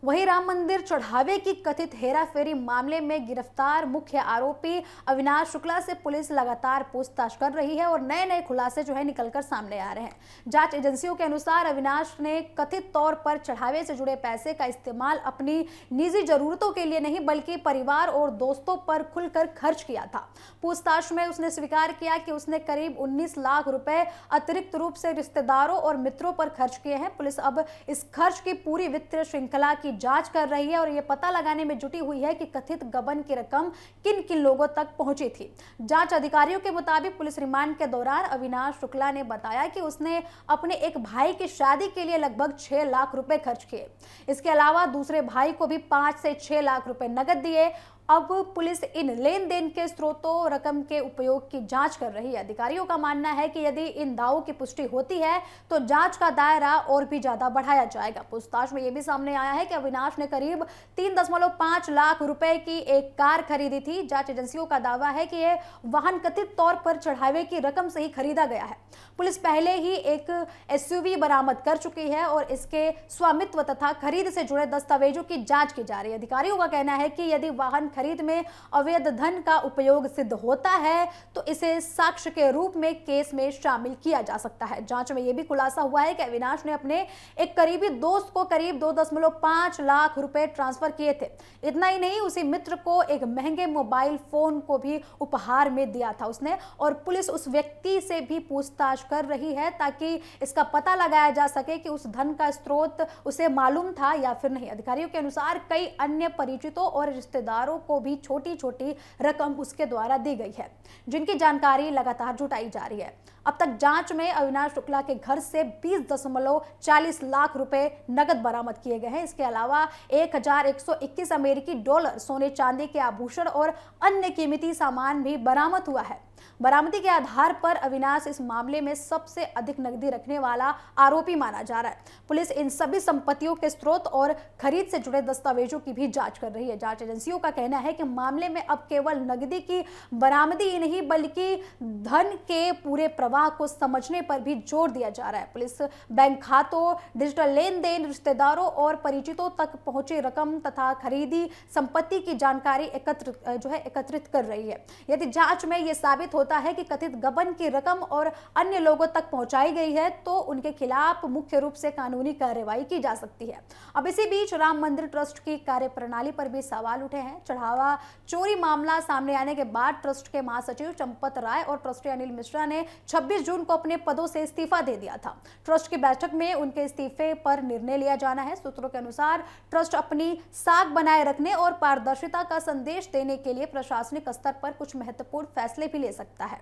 वहीं राम मंदिर चढ़ावे की कथित हेराफेरी मामले में गिरफ्तार मुख्य आरोपी अविनाश शुक्ला से पुलिस लगातार पूछताछ कर रही है और नए नए खुलासे निकलकर सामने आ रहे हैं। जांच एजेंसियों के अनुसार अविनाश ने कथित तौर पर चढ़ावे से जुड़े पैसे का इस्तेमाल अपनी निजी जरूरतों के लिए नहीं बल्कि परिवार और दोस्तों पर खुलकर खर्च किया था। पूछताछ में उसने स्वीकार किया कि उसने करीब 19 लाख रुपए अतिरिक्त रूप से रिश्तेदारों और मित्रों पर खर्च किए हैं। पुलिस अब इस खर्च की पूरी वित्तीय श्रृंखला की जांच कर रही है और यह पता लगाने में जुटी हुई है कि कथित गबन की रकम किन किन लोगों तक पहुंची थी। जांच अधिकारियों के मुताबिक पुलिस रिमांड के दौरान अविनाश शुक्ला ने बताया कि उसने अपने एक भाई की शादी के लिए लगभग 6 लाख रुपए खर्च किए। इसके अलावा दूसरे भाई को भी 5 से 6 लाख रुपए नकद दिए। अब पुलिस इन लेन देन के स्रोतों रकम के उपयोग की जांच कर रही है। अधिकारियों का मानना है कि यदि इन दावों की पुष्टि होती है तो जांच का दायरा और भी ज्यादा बढ़ाया जाएगा। पूछताछ में यह भी सामने आया है कि अविनाश ने करीब 3.5 लाख रुपए की एक कार खरीदी थी। जांच एजेंसियों का दावा है कि यह वाहन कथित तौर पर चढ़ावे की रकम से ही खरीदा गया है। पुलिस पहले ही एक एसयूवी बरामद कर चुकी है और इसके स्वामित्व तथा खरीद से जुड़े दस्तावेजों की जांच की जा रही है। अधिकारियों का कहना है कि यदि वाहन खरीद में अवैध धन का उपयोग सिद्ध होता है तो इसे साक्ष्य के रूप में केस में शामिल किया जा सकता है। जांच में यह भी खुलासा हुआ है कि अविनाश ने अपने एक करीबी दोस्त को करीब 2.5 लाख रुपए ट्रांसफर किए थे। इतना ही नहीं, उसी मित्र को एक महंगे मोबाइल फोन को भी उपहार में दिया था उसने और पुलिस उस व्यक्ति से भी पूछताछ कर रही है ताकि इसका पता लगाया जा सके कि उस धन का स्रोत उसे मालूम था या फिर नहीं। अधिकारियों के अनुसार कई अन्य परिचितों और रिश्तेदारों को भी छोटी छोटी रकम उसके द्वारा दी गई है, जिनकी जानकारी लगातार जुटाई जा रही है। अब तक जांच में अविनाश शुक्ला के घर से 20.40 लाख रुपए नकद बरामद किए गए हैं। इसके अलावा 1121 अमेरिकी डॉलर, सोने चांदी के आभूषण और अन्य कीमती सामान भी बरामद हुआ है। बरामदी के आधार पर अविनाश इस मामले में सबसे अधिक नकदी रखने वाला आरोपी माना जा रहा है। पुलिस इन सभी संपत्तियों के स्रोत और खरीद से जुड़े दस्तावेजों की भी जांच कर रही है। जांच एजेंसियों का कहना है कि मामले में अब केवल नकदी की बरामदी ही नहीं बल्कि धन के पूरे प्रवाह को समझने पर भी जोर दिया जा रहा है। पुलिस बैंक खातों, डिजिटल लेन देन, रिश्तेदारों और परिचितों तक पहुंची रकम तथा खरीदी संपत्ति की जानकारी एकत्रित कर रही है। यदि जांच में यह साबित होता है कि कथित गबन की रकम और अन्य लोगों तक पहुंचाई गई है तो उनके खिलाफ मुख्य रूप से कानूनी कार्रवाई की जा सकती है। अब इसी बीच राम मंदिर ट्रस्ट की कार्यप्रणाली पर भी सवाल उठे हैं। चढ़ावा चोरी मामला सामने आने के बाद ट्रस्ट के महासचिव चंपत राय और ट्रस्टी अनिल मिश्रा ने 26 जून को अपने पदों से इस्तीफा दे दिया था। ट्रस्ट की बैठक में उनके इस्तीफे पर निर्णय लिया जाना है। सूत्रों के अनुसार ट्रस्ट अपनी साख बनाए रखने और पारदर्शिता का संदेश देने के लिए प्रशासनिक स्तर पर कुछ महत्वपूर्ण फैसले भी ले सकता है।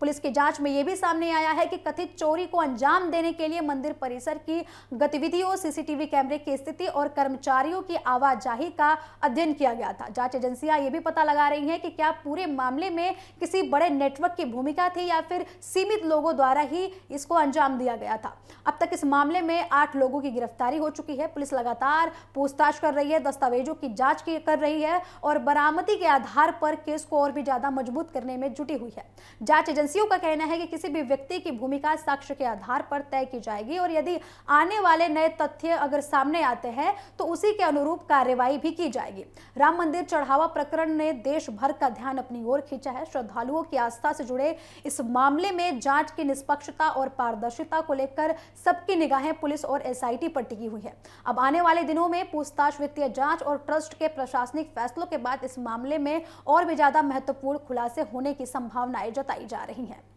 पुलिस की जांच में यह भी सामने आया है कि कथित चोरी को अंजाम देने के लिए मंदिर परिसर की गतिविधियों, सीसीटीवी कैमरे की स्थिति और कर्मचारियों की आवाजाही का अध्ययन किया गया था। जांच एजेंसियां यह भी पता लगा रही हैं कि क्या पूरे मामले में किसी बड़े नेटवर्क की भूमिका थी या फिर सीमित लोगों द्वारा ही इसको अंजाम दिया गया था। अब तक इस मामले में 8 लोगों की गिरफ्तारी हो चुकी है। पुलिस लगातार पूछताछ कर रही है, दस्तावेजों की जांच कर रही है और बरामदी के आधार पर केस को और भी ज्यादा मजबूत करने में जुटी हुई है। जांच एजेंसियों का कहना है कि किसी भी व्यक्ति की भूमिका साक्ष्य के आधार पर तय की जाएगी और यदि आने वाले नए तथ्य अगर सामने आते हैं तो उसी के अनुरूप कार्रवाई भी की जाएगी। राम मंदिर चढ़ावा प्रकरण ने देश भर का ध्यान अपनी ओर खींचा है। श्रद्धालुओं की आस्था से जुड़े इस मामले में जांच की निष्पक्षता और पारदर्शिता को लेकर सबकी निगाहें पुलिस और एसआईटी पर टिकी हुई है। अब आने वाले दिनों में पूछताछ, वित्तीय जांच और ट्रस्ट के प्रशासनिक फैसलों के बाद इस मामले में और भी ज्यादा महत्वपूर्ण खुलासे होने की संभावनाएं जताई जा रही हैं।